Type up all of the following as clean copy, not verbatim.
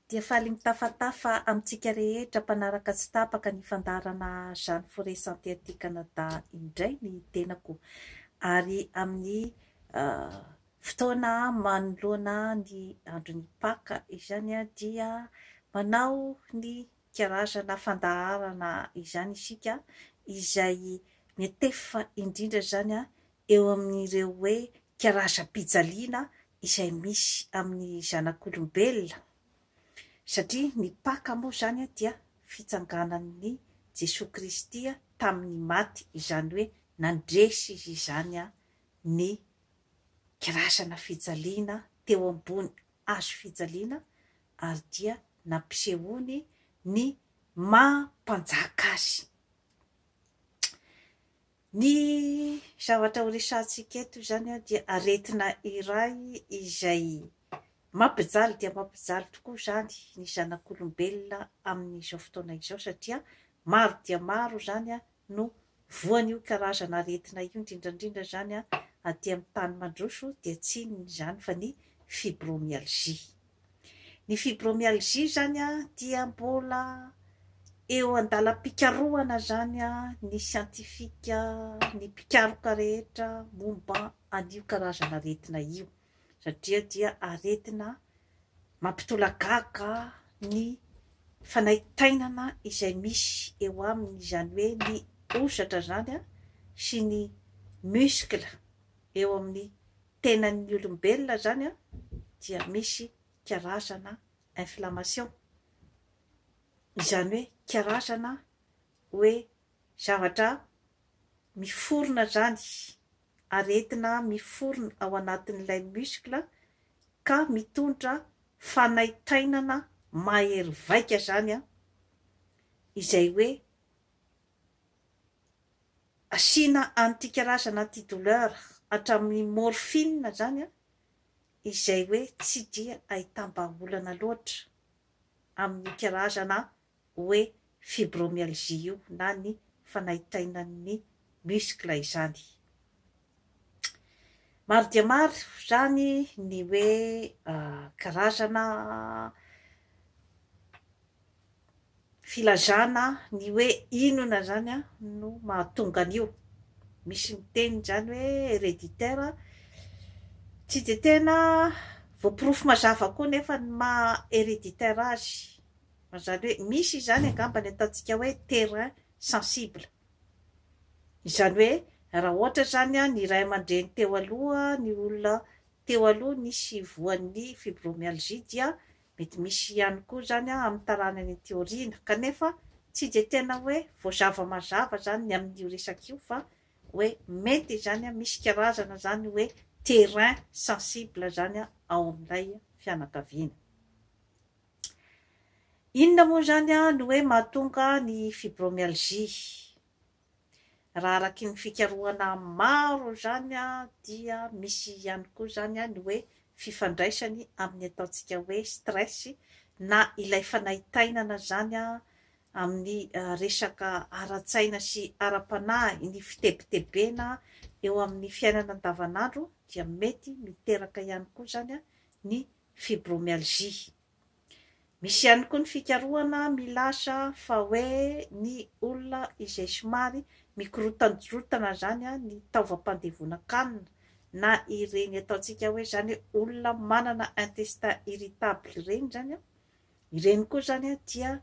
Dia faly mitafatafa amintsika rehetra mpanaraka tsy tapaka ny fandarana Jeanne Forest Santé aty Canada indray ny tenako. Ary amin'ny fotoana manoloana ny andron'ny Paka izany dia manao ny karazana fandaharana izany isika izay mitefa indrindra zany eo amin'ireo hoe karazam-pijaliana izay misy amin'ny zanak'olombelona. Satria ny Paka moa zany dia fitsanganan'ny Jesoa Kristy tamin'ny maty, izany hoe nandresy izy izany ny karazana fijaliana teo ambony hazo fijaliana ary dia nampisehoany ny mampanjaka azy. Ny zavatra ho resahantsika eto zany dia aretina iray izay mampijaly dia mampijaly tokoa zany ny zanak'olombelona amin'izao fotoana izao, satria maro dia maro zany no voan'io karazana aretina io, indrindrandrindra zany aty amin'ny tany mandroso dia tsy inona izany fa ny fibromyalgie. Ny fibromyalgie zany dia mbola eo andalam-pikarohana zany ny siantifika, ny mpikaroka rehetra momba an'io karazana aretina io, satria dia aretina mampitolagaga ny fanaitainana izay misy eo aminy, izany hoe ny osatra zany sy ny muskla eo amin'ny tenan'ny olombelona zany dia misy karazana inflammation, izany hoe karazana hoe zavatra miforona zany, aretina miforona ao anatin'ilay muskla ka mitondra fanaitainana mahery vaika zany izay hoe asiana an'ity karazana antidouleur hatramin'ny morphine zany izay hoe tsy dia ahitam-baolana loatra amin'ny karazana hoe fibromyalgie io na ny fanaitainan'ny muskla izany. Maro dia maro zany ny hoe karazana filazana ny hoe inona zany no mahatonga an'io. Misy miteny zany hoe héréditaire, tsy dia tena voapirofo mazava koa nefa ny maha héréditaire azy, izany hoe misy zany angamba ny ataontsika hoe terrain sensible, izany hoe raha ohatra zany ny ray aman-dreny teo aloha, ny olona teo aloha nisy voan'ny fibromyalgie dia mety misy ihany koa zany amin'ny taranany aty aoriana, kanefa tsy dia tena hoe voazava mazava zany ny amin'io resaka io, fa hoe mety zany misy karazana zany hoe terrain sensible zany ao amin'ilay fianakaviana. Inona moa zany no hoe mahatonga ny fibromyalgie? Raha araky ny fikarohana maro zany dia misy ihany koa zany ny hoe fifandraisany amin'ny ataontsika hoe stress na ilay fanaitainana zany amin'ny resaka ara-tsaina sy ara-panahy, ny fitebitebena eo amin'ny fiainana andavanandro dia mety miteraka ihany koa zany ny fibromyalgie. Misy ihany koa ny fikarohana milasa fa hoe ny olona izay somary mikorotanjorotana zany ny taovam-pandevona-kanina na ireny ataontsika hoe zany olona manana intestin irritable ireny zany, ireny koa zany dia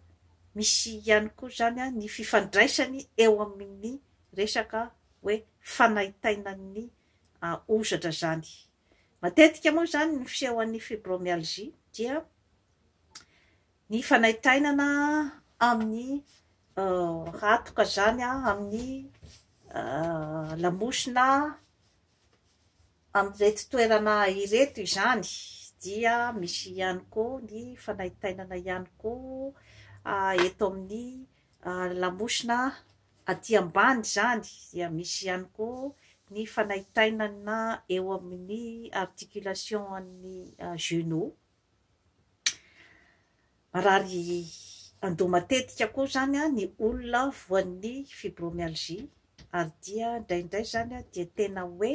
misy ihany koa zany ny fifandraisany eo amin'ny resaka hoe fanaitainan'ny osatra zany. Matetika moa zany ny fisehoan'ny fibromyalgie dia ny fanaitainana amin'ny hatoka zany amin'ny lamosina amin'ireto toerana ireto izany, dia misy ihany koa ny fanaitainana ihany koa eto amin'ny lamosina aty ambany zany, dia misy ihany koa ny fanaitainana eo amin'ny articulation an'ny genou. Marary andoha matetika koa zany ny olona voan'ny fibromyalgie, ary dia indraindray zany dia tena hoe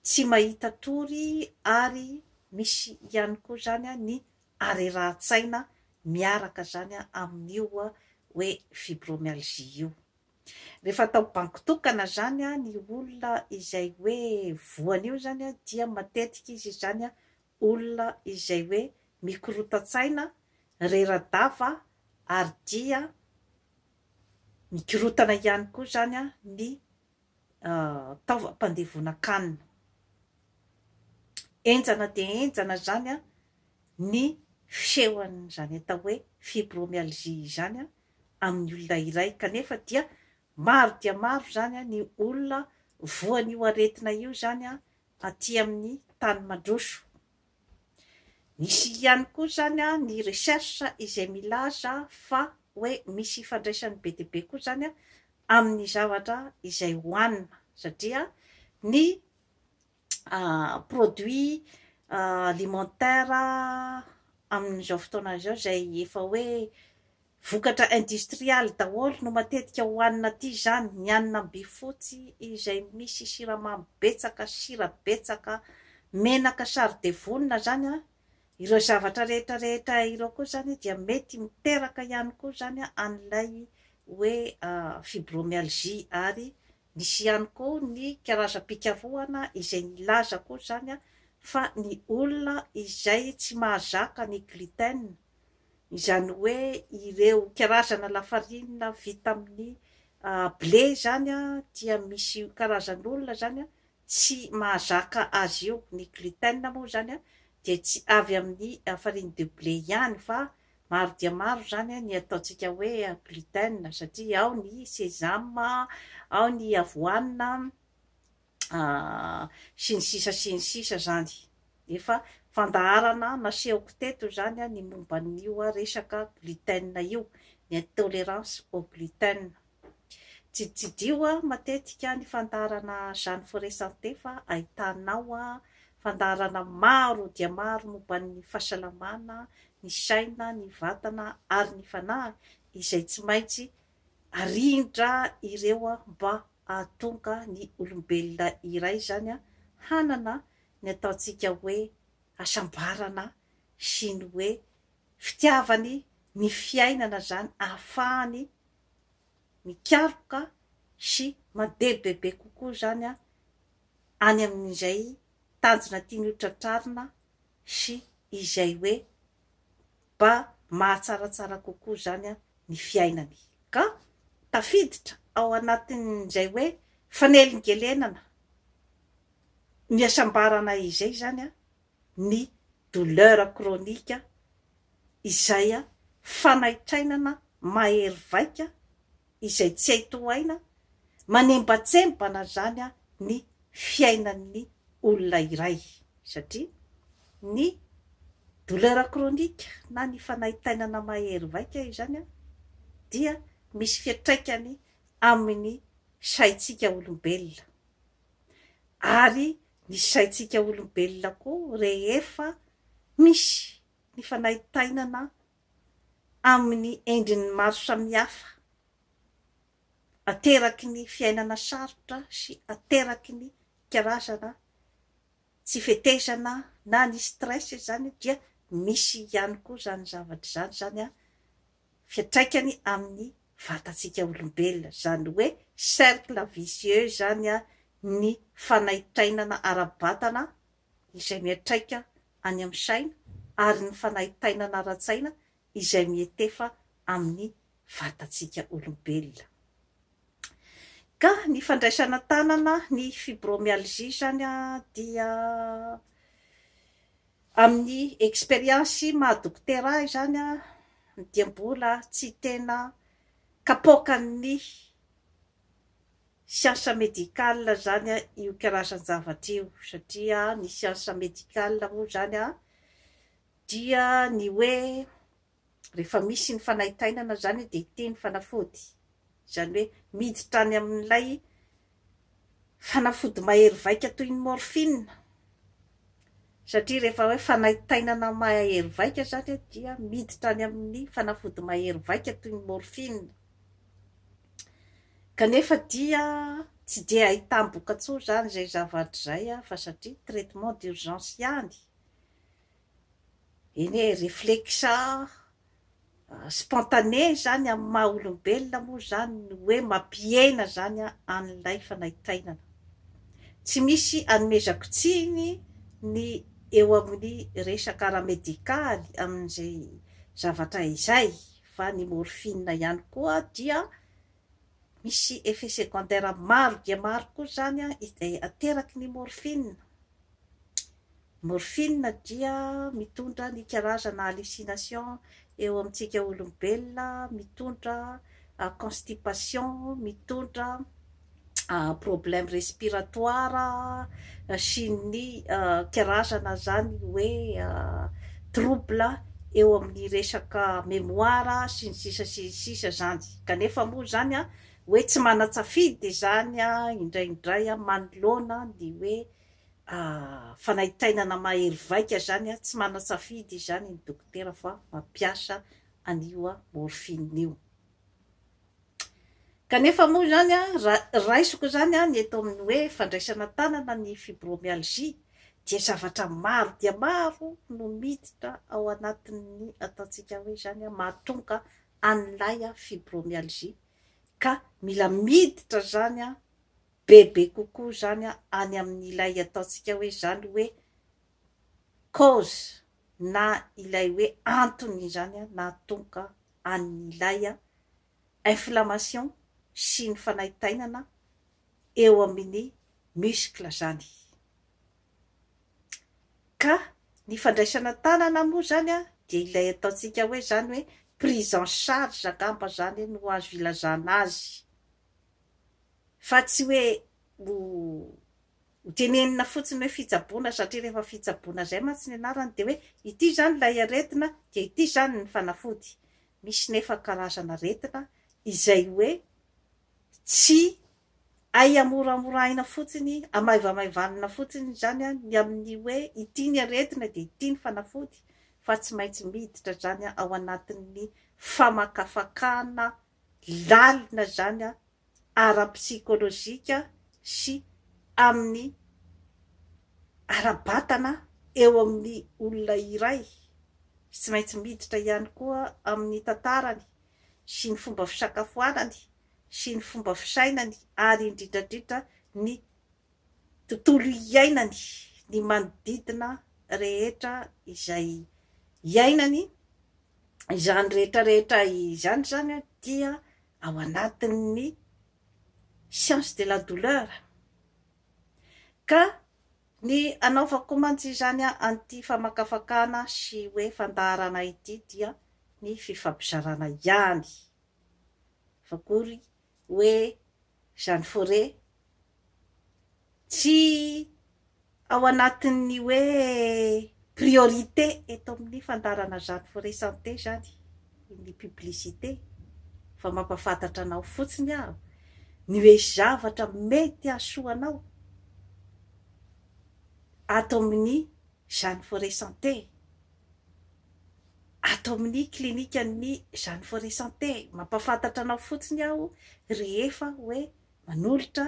tsy mahita tory, ary misy ihany koa zany ny arerahan-tsaina miaraka zany amin'io hoe fibromyalgie io. Rehefa atao banky tokana zany ny olona izay hoe voan'io zany dia matetika izy zany olona izay hoe mikorota-tsaina, rera-dava ary dia mikorotana ihany koa zany ny taovam-pandevona-kanina. Enjana dia enjana zany ny fisehony zany atao hoe fibromyalgie zany amin'ny olona iray, kanefa dia maro zany ny olona voan'io aretina io zany aty amin'ny tany mandroso. Misy ihany koa zany ny recherche izay milaza fa hoe misy ifandraisany be dia be koa zany amin'ny zavatra izay hohanina, satria ny produit alimentaire amin'izao fotoana izao izay efa hoe vokatra industrialy daholo no matetika hohanina aty zany, ny hanina be fotsy izay misy siramamy betsaka, sira betsaka, menaka sary de vonona zany ireo zavatra rehetra ireo koa zany dia mety miteraka ihany koa zany an'ilay hoe fibromyalgie. Ary misy ihany koa ny karazam-pikarohana izay nilaza koa zany fa ny olona izay tsy mahazaka ny gluten, izany hoe ireo karazana lafarinina vita amin'ny blé zany dia misy karazan'olona zany tsy mahazaka azy io. Ny gluten moa zany dia tsy avy amin'ny farine de blé ihany fa maro dia maro zany ny ataontsika hoe gluten, satria ao ny sésame, ao ny avoine sy ny sisa zany. Efa fandaharana nasehoko teto zany ny momba n'io resaka gluten io, ny intolérance au gluten. Tsidio matetika ny fandaharana Jeanne Forest Santé fa ahitanao fandaharana maro dia maro momba ny fahasalamana, ny saina, ny vatana ary ny fanahy izay tsy maintsy arindra ireo mba ahatonga ny olombelona iray zany hanana ny ataontsika hoe hasambarana sy ny hoe fitiavany ny fiainana zany, ahafahany mikaroka sy madebebe kokoa zany any amin'izay tanjona tiany hotratrarina sy izay hoe mba mahatsaratsara kokoa zany ny fiainany. Ka tafiditra ao anatin'izay hoe fanelingelenana ny hasambarana izay zany ny douleur chronique izay fanaitrainana mahery vaika izay tsy hay tohaina, manembatsembana zany ny fiainan'ny olona iray. Satria ny douleur chronique na ny fanaitainana mahery vaika izany dia misy fiatraikany amin'ny saitsika olombelona, ary ny saitsika olombelona koa rehefa misy ny fanaitainana amin'ny endriny maro samihafa, ateraky ny fiainana sarotra sy ateraky ny karazana tsy fetezana na ny stress zany, dia misy ihany koa zany zavatra zany fiatraikany amin'ny vatantsika olombelona. Zany hoe cercle vicieux zany ny fanaitrainana ara-batana izay miatraika any amin'ny saina, ary ny fanaitainana ara-tsaina izay mietefa amin'ny vatantsika olombelona. Ka ny fandraisana tanana ny fibromyalgie zany dia amin'ny expérience mahadokotera zany dia mbola tsy tena kapoakan'ny siansa medicale zany io karazan-javatra io, satria ny siansa medicale moa zany dia ny hoe rehefa misy ny fanaitainana zany dia tiany fanafody, zany hoe miditra any amin'ilay fanafody mahery vaika toy ny morphine, satria rehefa hoe fanaitainana mahery vaika zany dia miditra any amin'ny fanafody mahery vaika toy ny morphine. Kanefa dia tsy dia ahitam-bokatsoa zany zay zavatra zay fa satria traitement d'urgence ihany. Eny réflexe spontané zany amin'ny maha olombelona moa zany hoe mampiaina zany an'ilay fanaitainana. Tsy misy anomezako-tsiny ny eo amin'ny resaka ara-medikaly amin'izay zavatra izay, fa ny morphine ihany koa dia misy effet secondaire maro dia maro koa zany izay ateraky ny morphine. Morphine dia mitondra ny karazana hallucination eo amintsika olombelona, mitondra constipation, mitondra problème respiratoire sy ny karazana zany hoe trouble eo amin'ny resaka mémoire sy ny sisa zany. Kanefa moa zany hoe tsy manatsafidy zany indraindray manoloana ny hoe fanaitainana mahery vaika zany tsy manatsafidy zany ny dokotera fa mampiasa an'io morphine io. Kanefa moa zany raisiko zany ny eto amin'ny hoe fandraisana tanana ny fibromyalgie dia zavatra maro dia maro no miditra ao anatin'ny ataontsika hoe zany mahatonga an'ilay fibromyalgie, ka mila miditra zany bebe kokoa zany any amin'ilay ataontsika hoe zany hoe cause na ilay hoe antony zany nahatonga an'ilay inflammation sy ny fanaitainana eo amin'ny muscle zany. Ka ny fandraisana tanana moa zany dia ilay ataontsika hoe zany hoe prise en charge angamba zany no azo ilazana azy, fa tsy hoe tenenina fotsiny hoe fitsaboana, satria rehefa fitsaboana zay mantsy ny anarany dia hoe ity zany ilay aretina dia ity zany ny fanafody. Misy nefa karazana aretina izay hoe tsy amoramorahina fotsiny, amaivamaivanina fotsiny zany ny amin'ny hoe ity ny aretina dia ity ny fanafody, fa tsy maintsy miditra zany ao anatin'ny famakafakana lalina zany ara-psikolojika sy amin'ny ara-batana eo amin'ny olona iray. Tsy maintsy miditra ihany koa amin'ny tantarany sy ny fomba fisakafoanany sy ny fomba fisainany, ary indrindrandrindra ny tontolo iainany, ny manodidina rehetra izay iainany. Izany rehetrarehetra izany zany dia ao anatin'ny science de la douleur. Ka ny anaovako mantsy zany an'ity famakafakana sy hoe fandaharana ity dia ny fifampizarana ihany. Vakory hoe Jeanne Forêt tsy ao anatin'ny hoe priorité eto amin'ny fandaharana Jeanne Forêt santé zany ny publicité, fa mampafantatra anao fotsiny aho ny hoe zavatra mety hahasoanao ato amin'ny Jeanne Forêt santé, ato amin'ny klinikan'ny Jeanne Forêt santé. Mampafantatra anao fotsiny aho rehefa hoe manolotra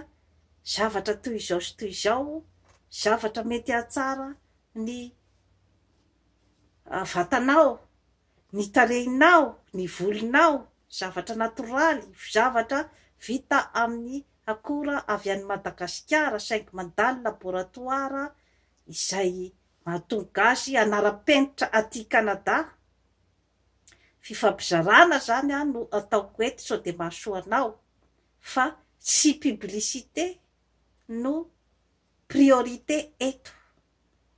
zavatra toy izao sy toy izao, zavatra mety hahatsara ny vatanao, ny tarehinao, ny volonao, zavatra natoraly, zavatra vita amin'ny akora avy any Madagasikara saingy mandalo laboratoara izay mahatonga azy anara-penitra aty Canada. Fifampizarana zany no ataoko eto, sao dia mahasoanao, fa tsy publicité no priorité eto,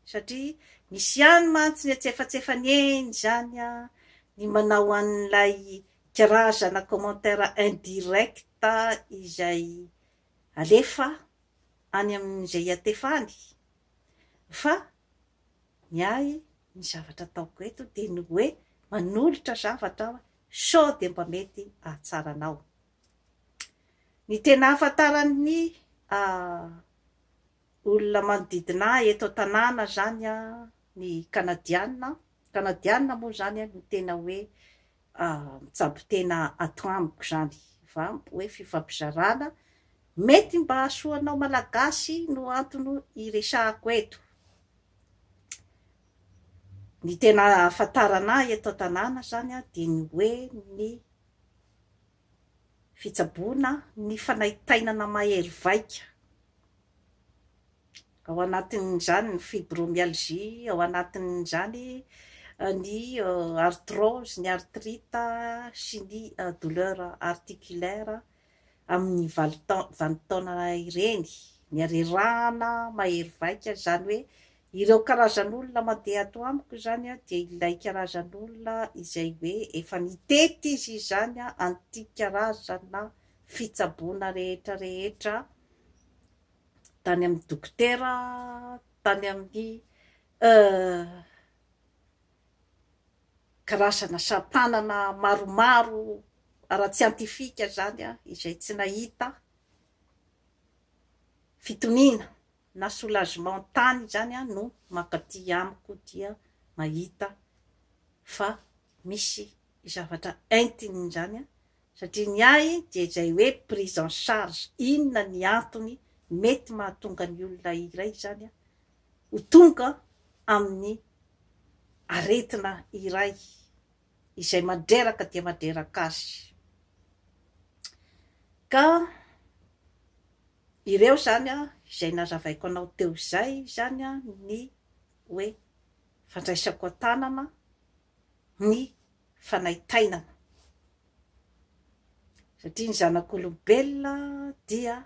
satria misy ihany mantsy ny atsefatsefany eny zany ny manao an'ilay karazana commentaire indirecta izay alefa any amin'izay atefany. Fa ny ahy ny zavatra ataoko eto dia ny hoe manolotra zavatra sao dia mba mety ahatsaranao. Ny tena ahafantaran'ny olona manodidina eto tanàna zany ny kanadiana moa zany no tena hoe mitsabo tena ato amiko zany, fa hoe fifampizarana mety mba hahasoanao malagasy no antony iresahako eto. ny tena ahafantarana eto an-tanàna zany a dia ny hoe ny fitsaboana ny fanaitainana mahery vaika, ao anatin'izany ny fibromyalgie, ao anatin'izany ny arthrose, ny arthrite sy ny douleur articulaire amin'ny valintaona ireny, ny harerahana mahery vaika, zany hoe ireo karazan'olona mandeha ato amiko zany a dia ilay karazan'olona izay hoe efa nitety izy izany a an'ity karazana fitsaboana rehetra rehetra tany amin'ny dokotera, tany amin'ny karazana asa-tanana maromaro ara-tsiantifika zany a izay tsy nahita fitoniana na soulagement tany zany a no mankaty amiko dia mahita fa misy zavatra entiny zany a, satria ny ahy dia izay hoe prise en charge, inona ny antony mety mahatonga ny olona iray zany a ho tonga amin'ny aretina iray izay mandreraka dia mandreraka azy. Ka ireo zany a izay nazavaiko anao teo izay zany a ny hoe fandraisako an-tanana, ny fanaitainana, satria ny zanak'olombelona dia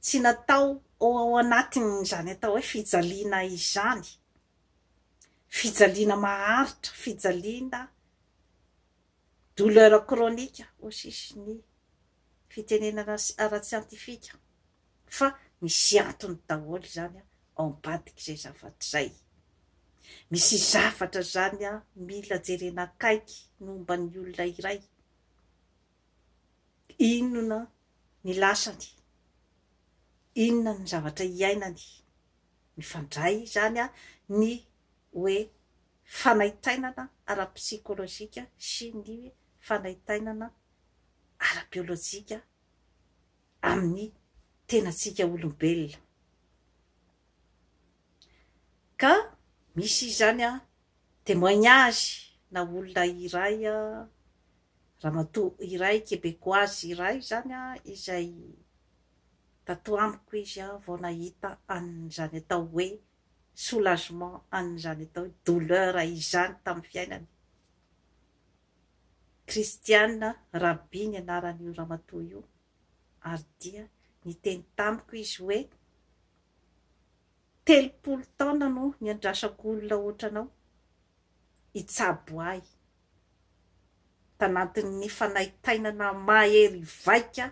tsy natao ao anatin'izany atao hoe fijaliana izany, fijaliana maharitra, fijaliana douleur chronique osy ny fitenenana ara-tsiantifika, fa misy antony daholo zany ao ambadika izay zavatra izay. Misy zavatra zany a mila jerena akaiky momba ny olona iray, inona ny lasany, inona ny zavatra iainany, mifandray zany a ny hoe fanaitainana ara-psikolojika sy ny fanaitainana ara-biolojika amin'ny tenantsika olombelona. Ka misy zany a témoignage na olona iray a ramatoa iray québécoise iray zany a izay tato amiko izy a vao nahita an'izany atao hoe soulagement, an'izany atao hoe douleur izany tamin'ny fiainany. Christiane Raby ny anaran'io ramatoa io, ary dia niteny tamiko izy hoe 30 taona no niandrasako olona ohatranao hitsabo ahy tanatin'ny fanaitainana mahery vaika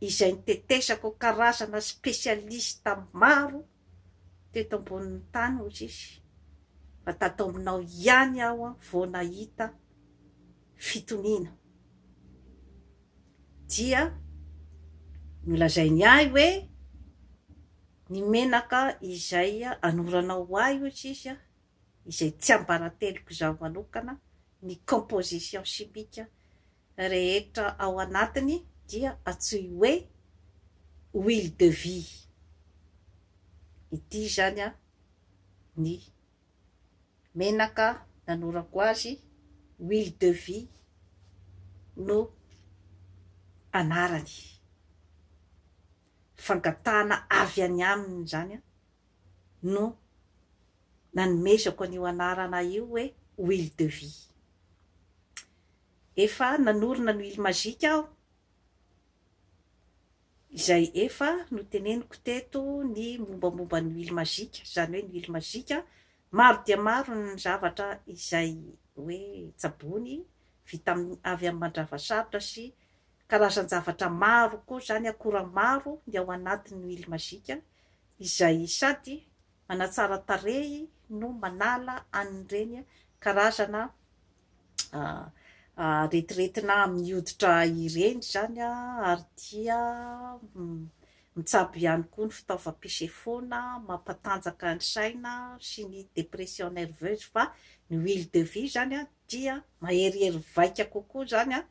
izay nitetesako karazana spesialista maro teto ambonin'ny tany ozy izy, fa tato aminao ihany aho a vao nahita fitoniana. Dia nolazainy ahy hoe ny menaka izay anoranao ahy ozy izy a, izay tsy ambarateliko zaho manokana, ny composition chimique rehetra ao anatiny dia atsoy hoe huile de vie. Ity zany a ny menaka nanorako azy, huile de vie no anarany, fangatahana avy any aminy zany a no nanomezako an'io anarana io hoe huile de vie. Efa nanorina ny huile magique aho, izay efa noteneniko teto ny mombamomba ny huile magique, zany hoe ny huile magique maro dia maro ny zavatra izay hoe tsabony vita avy amin'ny mandravasarotra sy karazan-javatra maro koa zany, akora maro ny ao anatin'ny huile magique, izay sady manatsara tarehy no manala an'ireny karazana retiretina amin'ny hoditra ireny zany a, ary dia mitsabo ihany koa ny fitaovam-pisefoana, mampatanjaka ny saina sy ny dépression nerveuse. Fa ny huile de vie zany a dia maherihery vaika kokoa zany a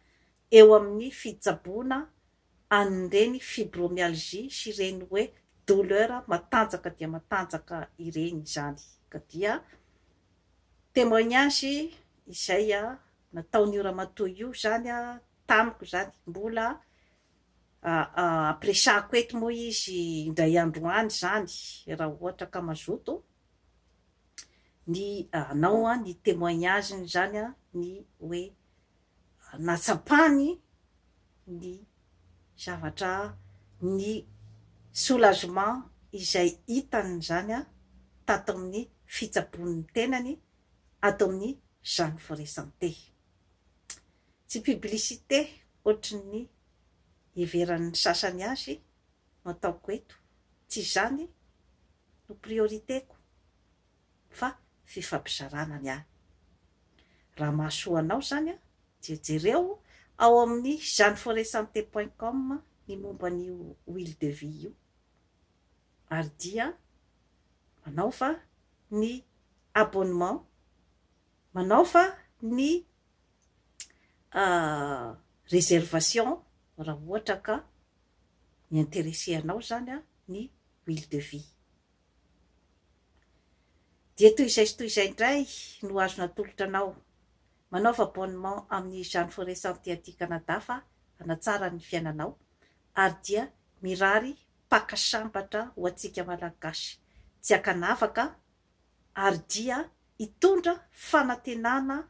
eo amin'ny fitsaboana an'ireny fibromyalgie sy ireny hoe douleur matanjaka dia matanjaka ireny zany. Ka dia témoignage izay nataon'io ramatoa io zany tamiko zany mbola apresako eto moa izy indray andro any zany raha ohatra ka mazoto ny anao ny témoignage zany ny hoe natsapany ny zavatra ny soulagement izay hitany zany tato amin'ny fitsabon'ny tenany ato amin'ny Jeanne Forêt Santé. Tsy publicité ohatry ny heveran'ny sasany azy no ataoko eto, tsy zany no prioriteko fa fifampizarana niany. Raha mahasoa anao zany jejereo ao amin'ny jeanneforêtsanté.com ny momba ny huile de vie io, ary dia manaova ny abonnement, manaova ny réservation raha ohatra ka ny intéressé anao zany ny huile de vie. Dia toy izay indray no azo natolotra anao manaova abonnement amin'ny Jeanne Forêt Santé aty Canada fa hanatsara ny fiainanao, ary dia mirary paka sambatra ho antsika malagasy tsy akanavaka, ary dia hitondra fanantenana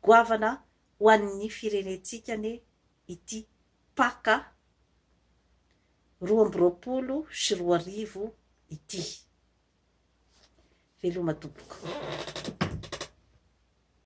goavana ho an'ny firenentsika ny ity paka 2024 ity. Veloma tompoko.